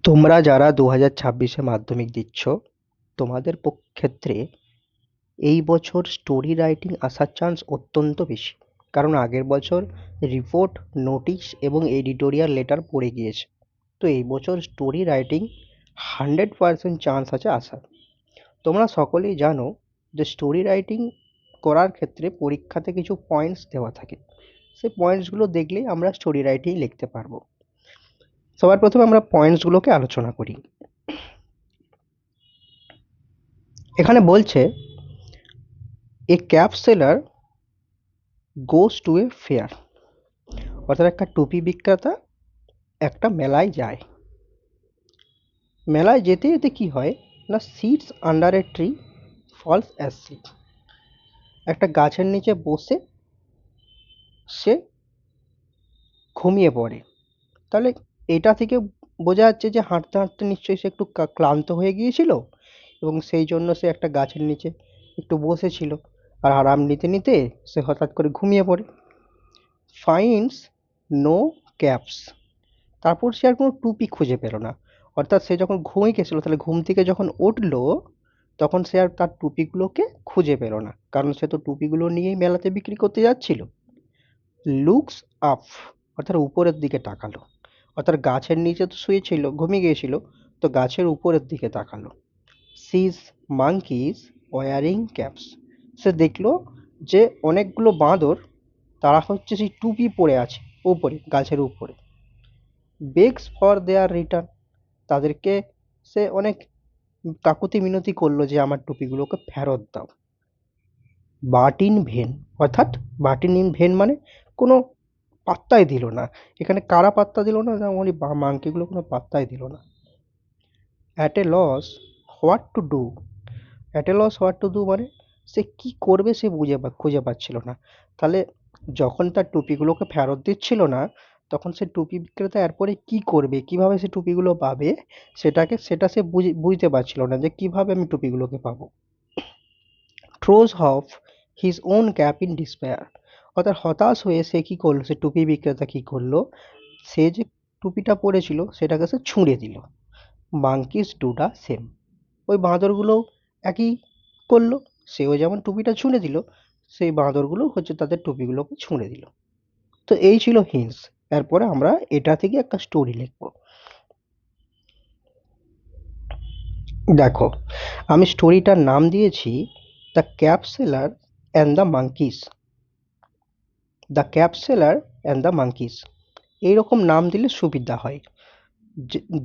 তোমরা যারা 2026-এ মাধ্যমিক দিচ্ছ, তোমাদের ক্ষেত্রে এই বছর স্টোরি রাইটিং আসার চান্স অত্যন্ত বেশি। কারণ আগের বছর রিপোর্ট, নোটিশ এবং এডিটোরিয়াল লেটার পড়ে গিয়েছে। তো এই বছর স্টোরি রাইটিং 100% চান্স আছে আসার। তোমরা সকলেই জানো যে স্টোরি রাইটিং করার ক্ষেত্রে পরীক্ষাতে কিছু পয়েন্টস দেওয়া থাকে। সেই পয়েন্টসগুলো দেখলেই আমরা স্টোরি রাইটিং লিখতে পারবো। সবার প্রথমে আমরা পয়েন্টসগুলোকে আলোচনা করি। এখানে বলছে a cap seller goes to a fair, অর্থাৎ একটা টুপি বিক্রেতা একটা মেলায় যায়। মেলায় যেতে যেতে কি হয় না, sits under a tree falls asleep, একটা গাছের নিচে বসে সে ঘুমিয়ে পড়ে। তাহলে এটা থেকে বোঝা যাচ্ছে যে হাঁটতে হাঁটতে নিশ্চয়ই সে একটু ক্লান্ত হয়ে গিয়েছিল এবং সেই জন্য সে একটা গাছের নিচে একটু বসেছিল, আর আরাম নিতে নিতে সে হঠাৎ করে ঘুমিয়ে পড়ে। ফাইন্ডস নো ক্যাপস, তারপর সে আর কোনো টুপি খুঁজে পেল না। অর্থাৎ সে যখন ঘুমিয়ে গেছিল, তাহলে ঘুম থেকে যখন উঠলো তখন সে আর তার টুপিগুলোকে খুঁজে পেল না, কারণ সে তো টুপিগুলো নিয়েই মেলাতে বিক্রি করতে যাচ্ছিল। লুকস আপ, অর্থাৎ উপরের দিকে তাকালো, অর্থাৎ গাছের নিচে তো শুয়েছিল, ঘুমিয়ে গিয়েছিল, তো গাছের উপরের দিকে তাকালো। সিজ মাঙ্কিজ ওয়ারিং ক্যাপস, সে দেখলো যে অনেকগুলো বাঁদর, তারা হচ্ছে সেই টুপি পরে আছে উপরে, গাছের উপরে। বেগস ফর দেয়ার রিটার্ন, তাদেরকে সে অনেক কাকুতি মিনতি করলো যে আমার টুপিগুলোকে ফেরত দাও। বাট ইন ভেন, অর্থাৎ বাট ইন ভেন মানে কোনো পাত্তাই দিল না। এখানে কারা পাত্তা দিল না, ওই মাংকিগুলো কোনো পাত্তাই দিল না। At a loss what to do, at a loss what to do মানে সে কি করবে সে খুঁজে পাচ্ছিল না। তাহলে যখন তার টুপিগুলোকে ফেরত দিচ্ছিল না, তখন সে টুপি বিক্রেতা এরপরে কি করবে, কিভাবে সে টুপিগুলো পাবে, সেটা সে বুঝতে পারছিল না যে কিভাবে আমি টুপিগুলোকে পাবো। Throws of his own cap in despair, অর্থাৎ হতাশ হয়ে সে কি করলো, সে টুপি বিক্রেতা কি করলো, সে যে টুপিটা পরেছিল সেটাকে সে ছুঁড়ে দিল। মাঙ্কিস ডু দা সেম, ওই বাঁদরগুলো একই করলো, সেও যেমন টুপিটা ছুঁড়ে দিল, সেই বাঁদরগুলো হচ্ছে তাদের টুপিগুলোকে ছুঁড়ে দিল। তো এই ছিল হিন্টস। এরপরে আমরা এটা থেকে একটা স্টোরি লিখবো। দেখো, আমি স্টোরিটার নাম দিয়েছি the cap seller and the monkeys. The cap seller and the monkeys, এইরকম নাম দিলে সুবিধা হয়।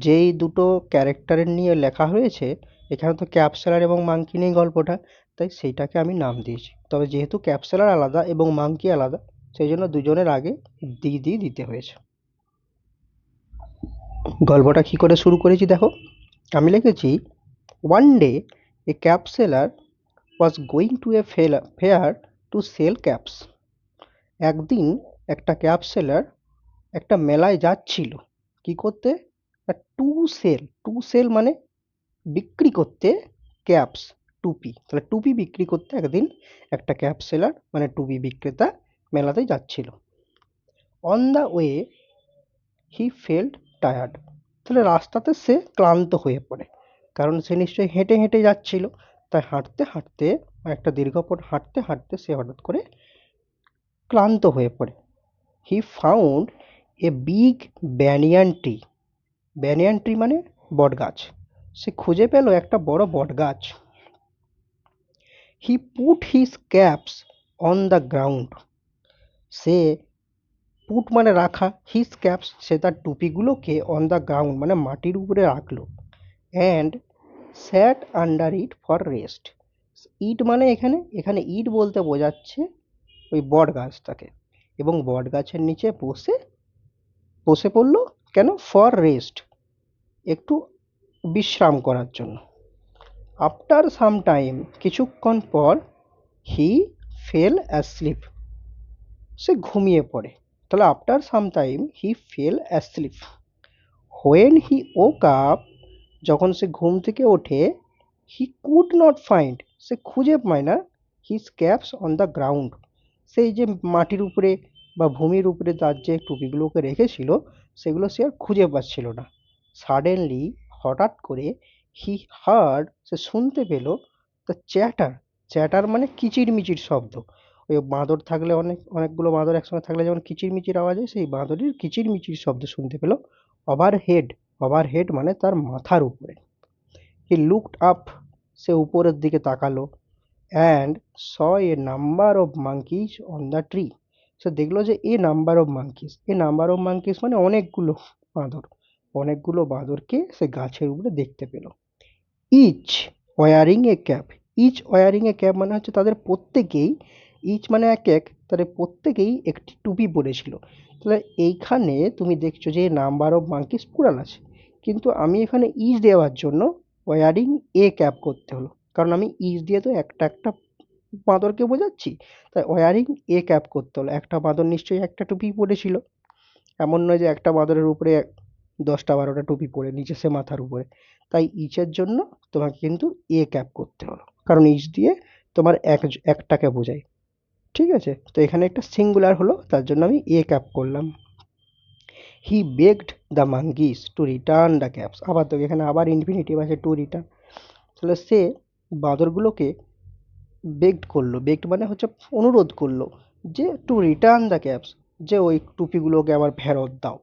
যেই দুটো ক্যারেক্টারের নিয়ে লেখা হয়েছে, এখানে তো ক্যাপসেলার এবং মাঙ্কি নিয়ে গল্পটা, তাই সেইটাকে আমি নাম দিয়েছি। তবে যেহেতু ক্যাপসেলার আলাদা এবং মাঙ্কি আলাদা, সেই জন্য দুজনের আগে দিতে হয়েছে। গল্পটা কি করে শুরু করেছি দেখো, আমি লিখেছি one day a cap seller was going to a fair to sell caps. একদিন একটা ক্যাপ সেলার একটা মেলায় যাচ্ছিল কি করতে, টু টু সেল মানে বিক্রি করতে, ক্যাপস টুপি, তাহলে টুপি বিক্রি করতে একদিন একটা ক্যাপ সেলার মানে টুপি বিক্রেতা মেলাতে যাচ্ছিল। On the way he felt tired, তাহলে রাস্তাতে সে ক্লান্ত হয়ে পড়ে, কারণ সে নিশ্চয়ই হেঁটে হেঁটে যাচ্ছিল, তাই হাঁটতে হাঁটতে একটা দীর্ঘ পথ হাঁটতে হাঁটতে সে হঠাৎ করে ক্লান্ত হয়ে পড়ে। He found a big banyan tree, banyan tree মানে বট গাছ, সে খুঁজে পেল একটা বড় বট গাছ। He put his caps on the ground, say put মানে রাখা, হিজ ক্যাপস সে তার টুপিগুলোকে অন দ্য গ্রাউন্ড মানে মাটির উপরে রাখলো। And sat under it for rest, it মানে এখানে এখানে ইট বলতে বোঝাচ্ছে ওই বট গাছটাকে, এবং বট গাছের নিচে বসে বসে পড়লো। কেন, ফর রেস্ট, একটু বিশ্রাম করার জন্য। আফটার সাম টাইম, কিছুক্ষণ পর, হি ফেল অ্যাসলিপ, সে ঘুমিয়ে পড়ে। তাহলে after some time he fail asleep. When he woke up, যখন সে ঘুম থেকে ওঠে, হি কুড নট ফাইন্ড, সে খুঁজে পায় না, his caps on the ground, সেই যে মাটির উপরে বা ভূমির উপরে তার যে টুপিগুলোকে রেখেছিল সেগুলো সে আর খুঁজে পাচ্ছিল না। সাডেনলি হঠাৎ করে হি হার্ড সে শুনতে পেল দ্য চ্যাটার। চ্যাটার মানে কিচিরমিচির শব্দ। ওই বাঁদর থাকলে অনেকগুলো বাঁদর একসঙ্গে থাকলে যেমন কিচিরমিচির আওয়াজ হয়, সেই বাঁদরের কিচিরমিচির শব্দ শুনতে পেল ওভারহেড। ওভারহেড মানে তার মাথার উপরে। হি লুকড আপ, সে উপরের দিকে তাকালো, and saw a number of monkeys on the tree. সে দেখলো যে এ নাম্বার অফ মাঙ্কিজ মানে অনেকগুলো বাঁদর, অনেকগুলো বাঁদরকে সে গাছের উপরে দেখতে পেল। Each wearing A cap. Each wearing A cap মানে হচ্ছে তাদের প্রত্যেকেই, ইচ মানে এক এক, তাদের প্রত্যেকেই একটি টুপি পরেছিল। তাহলে এইখানে তুমি দেখছো যে নাম্বার অফ মাঙ্কিস প্লুরাল আছে, কিন্তু আমি এখানে ইচ দেওয়ার জন্য ওয়ারিং এ ক্যাপ করতে হলো, কারণ আমি ইচ দিয়ে তো একটা একটা বাঁদরকে বোঝাচ্ছি, তাই ওয়ারিং এ ক্যাপ করতে হলো। একটা বাঁদর নিশ্চয়ই একটা টুপি পরেছিল, এমন নয় যে একটা বাঁদরের উপরে 10টা 12টা টুপি পরে নিচে মাথার উপরে। তাই ইচের জন্য তোমাকে কিন্তু এ ক্যাপ করতে হলো, কারণ ইচ দিয়ে তোমার একটাকে বোঝায়। ঠিক আছে, তো এখানে একটা সিঙ্গুলার হলো, তার জন্য আমি এ ক্যাপ করলাম। He begged the monkeys to return the caps. আবার তো এখানে আবার ইনফিনিটিভ আছে, টু রিটার্ন। তাহলে সে বাঁদরগুলোকে বেগড করলো, বেগড মানে হচ্ছে অনুরোধ করলো যে টু রিটার্ন দ্য ক্যাপস, যে ওই টুপিগুলোকে আবার ফেরত দাও।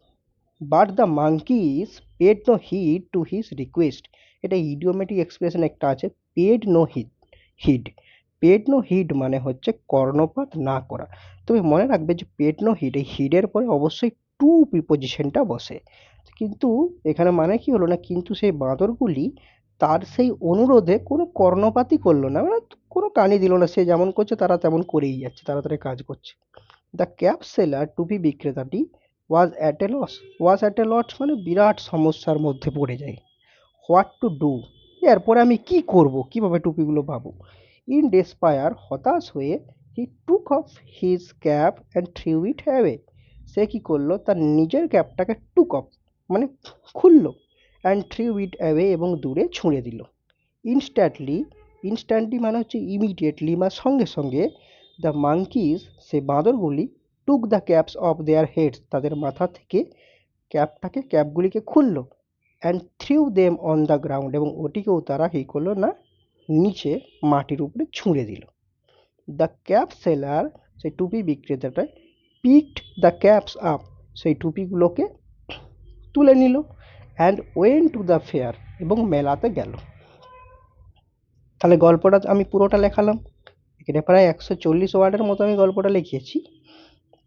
But the monkeys paid no heed to his request. এটা ইডিওমেটিক এক্সপ্রেশন একটা আছে, paid no heed. Paid no heed মানে হচ্ছে কর্ণপাত না করা। তুমি মনে রাখবে যে পেড নো হিড, এই হিডের পরে অবশ্যই টু প্রিপোজিশনটা বসে। কিন্তু এখানে মানে কি হলো না, কিন্তু সেই বাঁদরগুলি তার সেই অনুরোধে কোনো কর্ণপাতই করলো না, মানে কোনো কানই দিল না, সে যেমন করছে তারা তেমন করেই যাচ্ছে, তাড়াতাড়ি কাজ করছে। দ্য ক্যাপ সেলার, টুপি বিক্রেতাটি, was at a loss. Was at a loss মানে বিরাট সমস্যার মধ্যে পড়ে যায়। হোয়াট টু ডু, এরপরে আমি কি করব, কিভাবে টুপিগুলো পাবো। ইন ডেসপায়ার, হতাশ হয়ে, he took off his cap and threw it away. সে কি করলো, তার নিজের ক্যাপটাকে টুক অফ মানে খুললো, অ্যান্ড থ্রিউ ইট অ্যাওয়ে এবং দূরে ছুঁড়ে দিল। ইনস্ট্যান্টলি, ইনস্ট্যান্টলি মানে হচ্ছে ইমিডিয়েটলি বা সঙ্গে সঙ্গে, দ্য মাঙ্কিজ সে বাঁদরগুলি took the caps off their heads, তাদের মাথা থেকে ক্যাপগুলিকে খুললো, and threw them on the ground এবং ওটিকেও তারা কী করলো না, নিচে মাটির উপরে ছুঁড়ে দিল। দ্য ক্যাপ সেলার, সেই টুপি বিক্রেতাটা, পিকড দ্য ক্যাপস আপ, সেই টুপিগুলোকে তুলে নিল, and went to the fair এবং মেলাতে গেল। তাহলে গল্পটা আমি পুরোটা লেখালাম, এখানে প্রায় 140 ওয়ার্ডের মতো আমি গল্পটা লিখিয়েছি।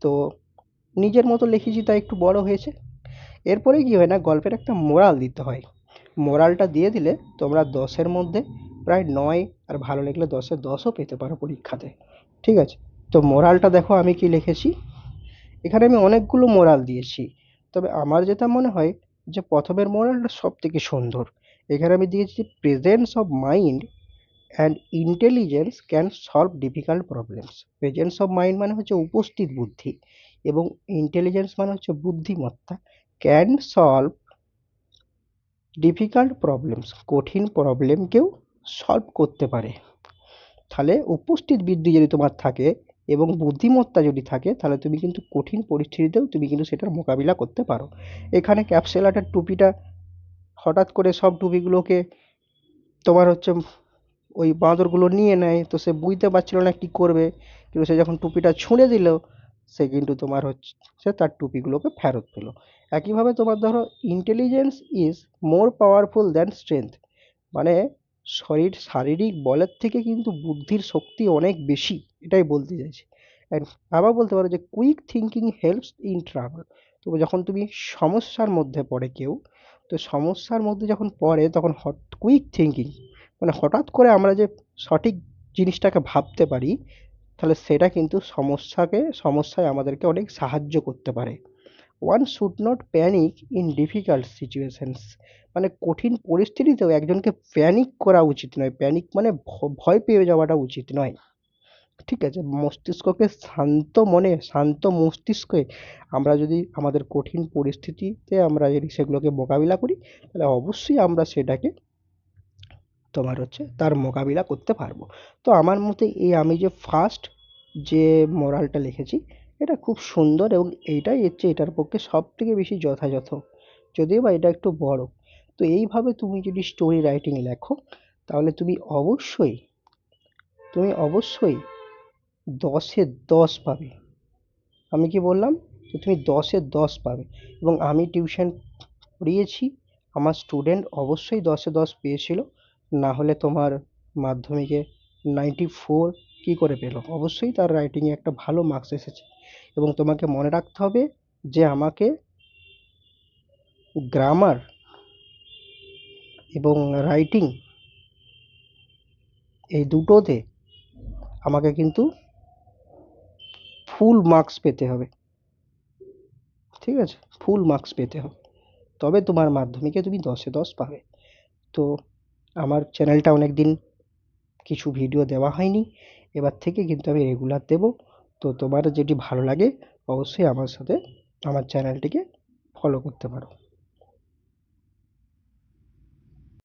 তো নিজের মতো লিখেছি তাই একটু বড় হয়েছে। এরপরে কি হয় না, গল্পের একটা মোরাল দিতে হয়। মোরালটা দিয়ে দিলে তোমরা 10-এর মধ্যে প্রায় 9, আর ভালো লাগলে 10-এ 10ও পেতে পারো পরীক্ষাতে। ঠিক আছে, তো মোরালটা দেখো আমি কি লিখেছি। এখানে আমি অনেকগুলো মোরাল দিয়েছি, তবে আমার যেটা মনে হয় যে প্রথমের মোরালটা সব থেকে সুন্দর। এখানে আমি দিয়েছি presence of mind and intelligence can solve difficult problems. Presence of mind মানে হচ্ছে উপস্থিত বুদ্ধি, এবং ইন্টেলিজেন্স মানে হচ্ছে বুদ্ধিমত্তা, ক্যান সলভ ডিফিকাল্ট প্রবলেমস কঠিন প্রবলেমকেও সলভ করতে পারে। তাহলে উপস্থিত বুদ্ধি যদি তোমার থাকে এবং বুদ্ধিমত্তা যদি থাকে, তাহলে তুমি কিন্তু কঠিন পরিস্থিতিতেও তুমি কিন্তু সেটার মোকাবিলা করতে পারো। এখানে ক্যাপসুলাটার টুপিটা হঠাৎ করে সব টুপিগুলোকে তোমার হচ্ছে ওই বাঁদরগুলো নিয়ে নেয়, তো সে বুঝতে পারছিল না কি করবে, কিন্তু সে যখন টুপিটা ছুঁড়ে দিল, সে কিন্তু তোমার হচ্ছে সে তার টুপিগুলোকে ফেরত পেল। একইভাবে তোমার ধরো intelligence is more powerful than strength, মানে শারীরিক বলের থেকে কিন্তু বুদ্ধির শক্তি অনেক বেশি, এটাই বলতে চাইছি। অ্যান্ড আবার বলতে পারো যে quick thinking helps in travel. তো যখন তুমি সমস্যার মধ্যে পড়ে কেউ, তো সমস্যার মধ্যে যখন পড়ে তখন কুইক থিঙ্কিং মানে হঠাৎ করে আমরা যে সঠিক জিনিসটাকে ভাবতে পারি, তাহলে সেটা কিন্তু সমস্যায় আমাদেরকে অনেক সাহায্য করতে পারে। One should not panic in difficult situations, মানে কঠিন পরিস্থিতিতেও একজনকে প্যানিক করা উচিত নয়। প্যানিক মানে ভয় পেয়ে যাওয়াটা উচিত নয়। ঠিক আছে, মস্তিষ্ককে শান্ত মনে, শান্ত মস্তিষ্কে আমরা যদি আমাদের কঠিন পরিস্থিতিতে আমরা যদি সেগুলোকে মোকাবিলা করি, তাহলে অবশ্যই আমরা সেটাকে তোমার হচ্ছে তার মোকাবিলা করতে পারবো। তো আমার মতে এই আমি যে ফার্স্ট যে মোরালটা লিখেছি, এটা খুব সুন্দর এবং এইটাই হচ্ছে এটার পক্ষে সব থেকে বেশি যথাযথ, যদিও বা এটা একটু বড়। তো এইভাবে তুমি যদি স্টোরি রাইটিং লেখো তাহলে তুমি অবশ্যই 10-এ 10 পাবে। আমি কি বললাম যে তুমি 10-এ 10 পাবে, এবং আমি টিউশন পড়িয়েছি, আমার স্টুডেন্ট অবশ্যই 10-এ 10 পেয়েছিল, না হলে তোমার মাধ্যমিকে 94 কি করে পেলো? অবশ্যই তার রাইটিংয়ে একটা ভালো মার্কস এসেছে। এবং তোমাকে মনে রাখতে হবে যে আমাকে গ্রামার এবং রাইটিং এই দুটোতে আমাকে কিন্তু ফুল মার্কস পেতে হবে, ঠিক আছে? ফুল মার্কস পেতে হবে, তবে তোমার মাধ্যমিকে তুমি 10-এ 10 পাবে। তো আমার চ্যানেলটা অনেকদিন কিছু ভিডিও দেওয়া হয়নি, এবার থেকে কিন্তু আমি রেগুলার দেবো। তো তোমার যেটি ভালো লাগে অবশ্যই আমার চ্যানেলটিকে ফলো করতে পারো।